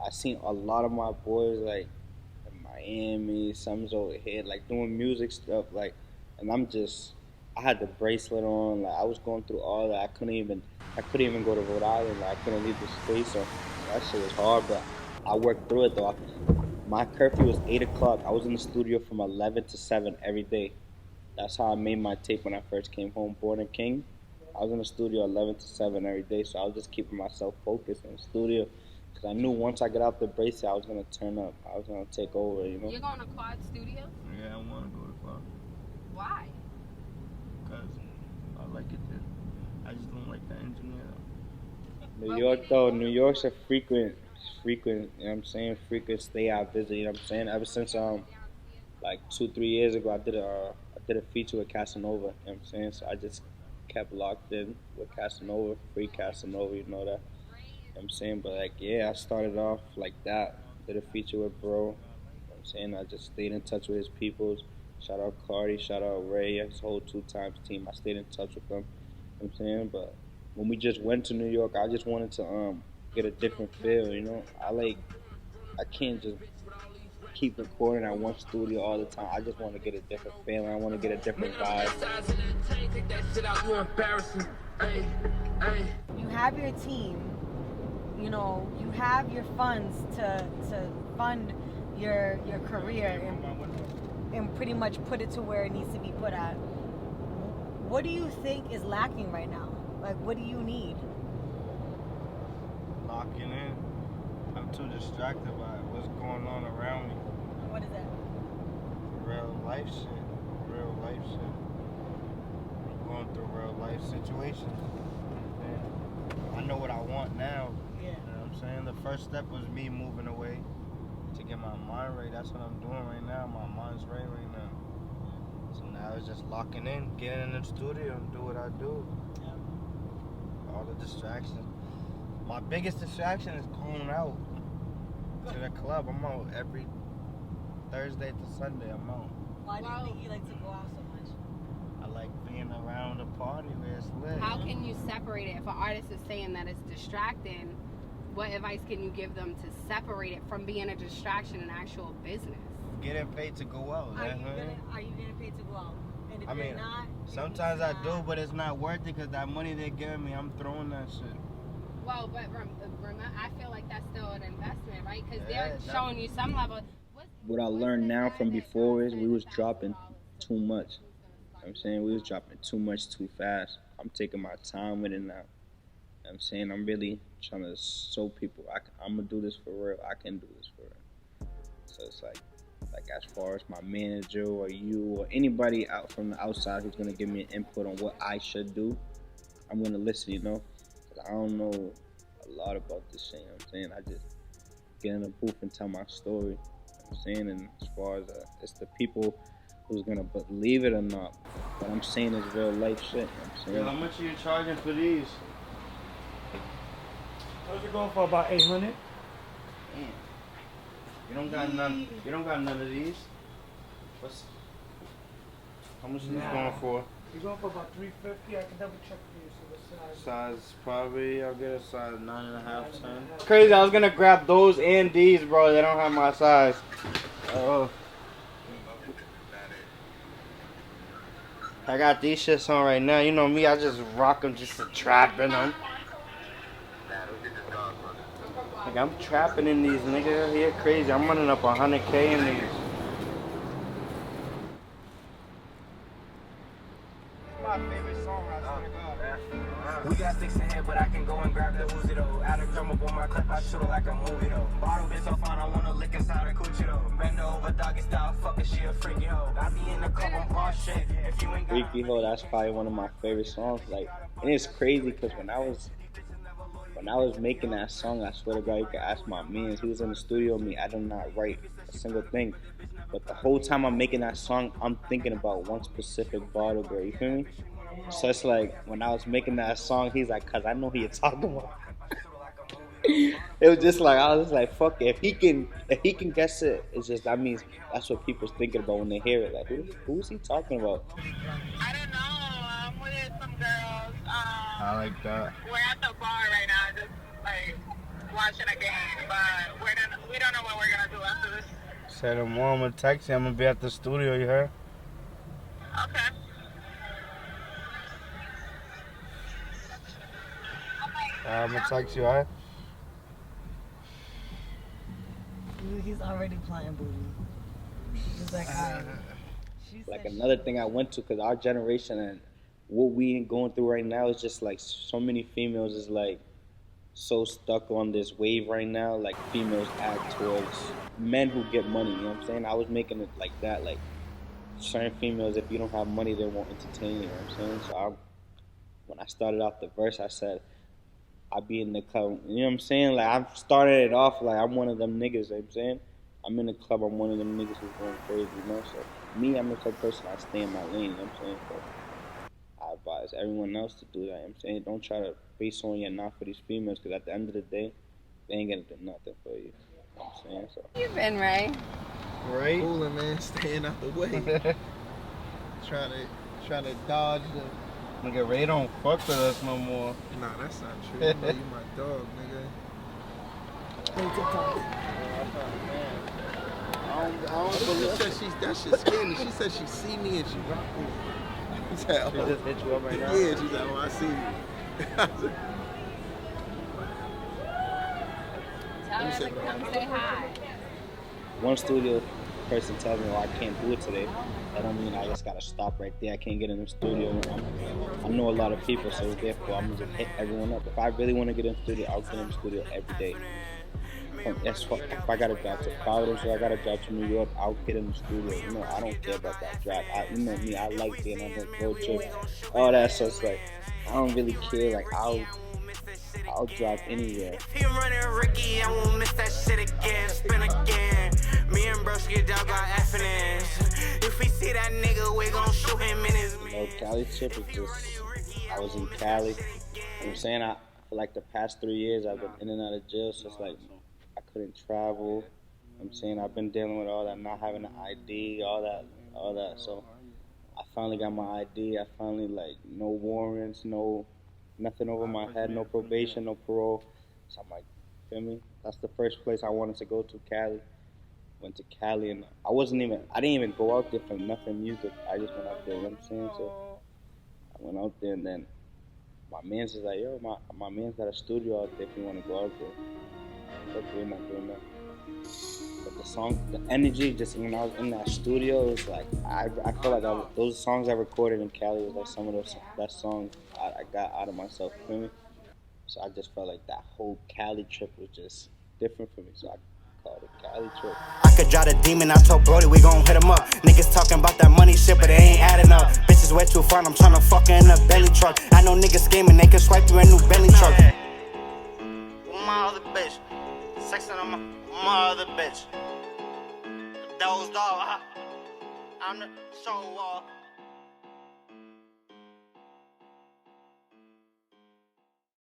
I seen a lot of my boys like in Miami, some's over here like doing music stuff like, and I had the bracelet on, like I was going through all that. I couldn't even go to Rhode Island. Like I couldn't leave the state, so that shit was hard. But I worked through it though. My curfew was 8 o'clock. I was in the studio from 11 to 7 every day. That's how I made my tape when I first came home, Born and King. I was in the studio 11 to 7 every day, so I was just keeping myself focused in the studio because I knew once I got out the bracelet, I was gonna turn up. I was gonna take over, you know. You're going to Quad Studios? Yeah, I want to go to Quad. Why? Because I like it there. I just don't like the engineer. New York though, New York's a frequent, you know what I'm saying, frequent stay out visit, you know what I'm saying. Ever since like 2-3 years ago, I did a feature with Casanova, you know what I'm saying. So I just kept locked in with Casanova, free Casanova, you know that. You know what I'm saying, but like yeah, I started off like that. Did a feature with Bro. You know what I'm saying, I just stayed in touch with his peoples. Shout out Cardi, shout out Ray, his whole 2 times team. I stayed in touch with them. You know what I'm saying, but when we just went to New York, I just wanted to get a different feel. You know, I can't just keep recording at one studio all the time. I just want to get a different feeling. I want to get a different vibe. You have your team, you know, you have your funds to fund your career and pretty much put it to where it needs to be put at. What do you think is lacking right now? Like, what do you need? Locking in. I'm too distracted by what's going on around me. What is that? Real life shit. Real life shit. I'm going through real life situations. And I know what I want now. Yeah. You know what I'm saying? The first step was me moving away to get my mind right. That's what I'm doing right now. My mind's right now. So now it's just locking in, getting in the studio and do what I do. Yeah. All the distractions. My biggest distraction is going out to the club. I'm out every Thursday to Sunday. I'm out. Why do you think you like to go out so much? I like being around the party where it's lit. How can you separate it? If an artist is saying that it's distracting, what advice can you give them to separate it from being a distraction and actual business? Getting paid to go out. Are you getting paid to go out? And if I mean, not, sometimes I do, but it's not worth it because that money they're giving me, I'm throwing that shit. Well, but I feel like that's still an investment, right? Because they're showing you some level. What I learned now from before is we was dropping too much. You know what I'm saying? We was dropping too much too fast. I'm taking my time with it now. You know what I'm saying? I'm really trying to show people I'm going to do this for real. I can do this for real. So it's like as far as my manager or you or anybody out from the outside who's going to give me an input on what I should do, I'm going to listen, you know? Because I don't know a lot about this shit, you know what I'm saying? I just get in the booth and tell my story, you know what I'm saying? And as far as it's the people who's going to believe it or not, what I'm saying is real life shit, you know what I'm saying? Yeah, how much are you charging for these? Those are going for about 800. Damn. You don't got none. You don't got none of these. How much is this going for? You're going for about 350. I can double check for you. So what size? Size probably. I'll get a size 9.5, 10. Crazy. I was gonna grab those and these, bro. They don't have my size. Oh. I got these shits on right now. You know me. I just rock them just to trap in them. Like I'm trapping in these niggas here, crazy. I'm running up 100K in these. My favorite song, I swear to God. We got 6 in here, but I can go and grab the Uzi though. Add a drum up on my clip, I shoot it like a movie though. Bottle bitch so fine, I wanna lick inside her coochie though. Bend her over, doggy style, fuck it, she a freaky hoe. I be in the club on bar shit. If you ain't got Freaky Hoe, that's probably one of my favorite songs. Like, and it's crazy because when I was making that song, I swear to God, you could ask my man. He was in the studio with me. I did not write a single thing. But the whole time I'm making that song, I'm thinking about one specific bottle girl. You feel me? So it's like, when I was making that song, he's like, cause I know who you're talking about. It was just like, I was just like, fuck it. If he can guess it, it's just, that means that's what people's thinking about when they hear it. Like, who's he talking about? I don't know. I'm with some girls. I like that. We're at the bar right now, just like watching a game, but we don't know what we're gonna do after this. Say tomorrow I'm gonna text you. I'm gonna be at the studio. You heard? Okay. I'm gonna text you. Alright? He's already playing booty. She's like, alright. Like another thing I went to, because our generation and what we ain't going through right now is just like so many females is like so stuck on this wave right now. Like females act towards men who get money, you know what I'm saying? I was making it like that, like certain females, if you don't have money, they won't entertain you, you know what I'm saying? So when I started off the verse, I said, I be in the club, you know what I'm saying? Like I've started it off like I'm one of them niggas, you know what I'm saying? I'm in the club, I'm one of them niggas who's going crazy, you know? So me, I'm the type of person, I stay in my lane, you know what I'm saying? So I advise everyone else to do that, you know what I'm saying? Don't try to base on your not for these females, because at the end of the day, they ain't gonna do nothing for you. You know what I'm saying? So You been, Ray? Right? Cooling, man, staying out the way. trying to dodge the. Nigga, Ray don't fuck with us no more. Nah, that's not true. You know you my dog, nigga. That shit scared me. She said she see me and she rock me. she just hit you up right now? Yeah, she's like, oh, I see you. Tell her to come say hi. One studio person tells me, oh, I can't do it today. That don't mean I just gotta stop right there. I can't get in the studio. I know a lot of people, so therefore I'm gonna just hit everyone up. If I really want to get in the studio, I'll get in the studio every day. If I gotta drive to Providence or I gotta drive to New York, I'll get in the studio. You know, I don't care about that drive. You know me, I like being on the road trip, all that. So it's like I don't really care. Like I'll drive anywhere. If he running Ricky, I won't miss that shit again. Spin again. Me and Broski dog got evidence. If we see that nigga, we gon' shoot him in his. You know, Cali trip is just. I was in Cali. You know what I'm saying? For like the past 3 years, I've been in and out of jail, so it's like I couldn't travel. You know what I'm saying? I've been dealing with all that, not having an ID, all that. So I finally got my ID. I finally, like, no warrants, nothing over my head, no probation, no parole. So I'm like, feel me? That's the first place I wanted to go to, Cali. Went to Cali, and I didn't even go out there for nothing music. I just went out there, you know what I'm saying? So I went out there, and then my man's is like, yo, my man's got a studio out there if you want to go out there. But we're not doing that. But the song, the energy, just when I was in that studio, it was like, I feel like those songs I recorded in Cali was like some of those best songs I got out of myself, you feel me? So I just felt like that whole Cali trip was just different for me, so I called it Cali trip. I could drive the demon, I told Brody we gon' hit him up. Niggas talking about that money shit, but it ain't adding up. Bitches way too far, I'm tryna fuck her in a Bentley truck. I know niggas scheming, they can swipe through a new Bentley truck. My other bitch, sexing on my other bitch. Those dog, I'm the show off.